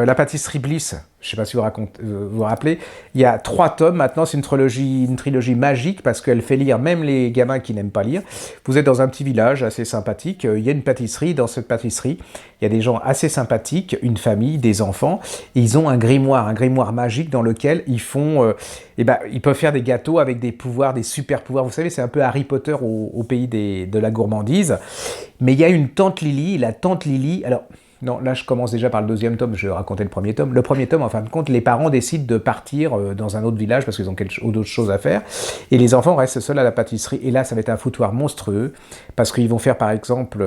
La pâtisserie Bliss, je ne sais pas si vous vous rappelez, il y a 3 tomes maintenant, c'est une trilogie magique parce qu'elle fait lire même les gamins qui n'aiment pas lire. Vous êtes dans un petit village assez sympathique, il y a une pâtisserie, dans cette pâtisserie, il y a des gens assez sympathiques, une famille, des enfants, et ils ont un grimoire magique dans lequel ils font, ils peuvent faire des gâteaux avec des pouvoirs, des super pouvoirs. Vous savez, c'est un peu Harry Potter au pays de la gourmandise. Mais il y a une tante Lily, la tante Lily, alors... Non, là je commence déjà par le 2e tome, je vais raconter le 1er tome. Le 1er tome, en fin de compte, les parents décident de partir dans un autre village parce qu'ils ont d'autres choses à faire. Et les enfants restent seuls à la pâtisserie. Et là, ça va être un foutoir monstrueux parce qu'ils vont faire par exemple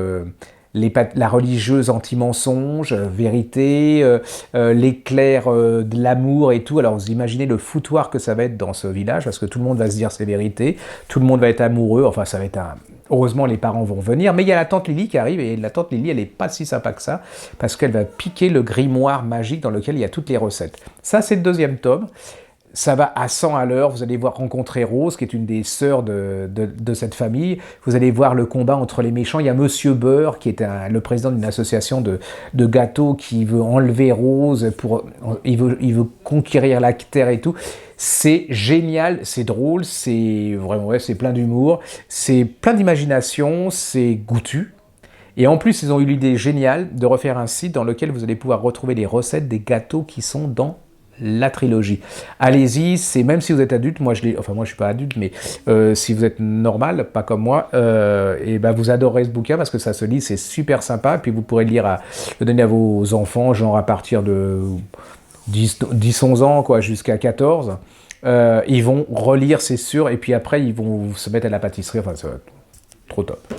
la religieuse anti-mensonge, vérité, l'éclair de l'amour et tout. Alors vous imaginez le foutoir que ça va être dans ce village parce que tout le monde va se dire ses vérités, tout le monde va être amoureux, enfin ça va être un... Heureusement, les parents vont venir, mais il y a la tante Lily qui arrive, et la tante Lily, elle n'est pas si sympa que ça, parce qu'elle va piquer le grimoire magique dans lequel il y a toutes les recettes. Ça, c'est le 2e tome. Ça va à 100 à l'heure, vous allez voir rencontrer Rose, qui est une des sœurs de cette famille. Vous allez voir le combat entre les méchants. Il y a Monsieur Beurre, qui est le président d'une association de gâteaux, qui veut enlever Rose, il veut conquérir la terre et tout. C'est génial, c'est drôle, c'est vraiment, ouais, c'est plein d'humour, c'est plein d'imagination, c'est goûtu. Et en plus, ils ont eu l'idée géniale de refaire un site dans lequel vous allez pouvoir retrouver les recettes des gâteaux qui sont dans la trilogie. Allez-y, c'est même si vous êtes adulte, moi je suis pas adulte, mais si vous êtes normal, pas comme moi, vous adorerez ce bouquin parce que ça se lit, c'est super sympa, et puis vous pourrez le donner à vos enfants, genre à partir de 10-11 ans, quoi, jusqu'à 14. Ils vont relire, c'est sûr, et puis après ils vont se mettre à la pâtisserie, enfin ça va être trop top.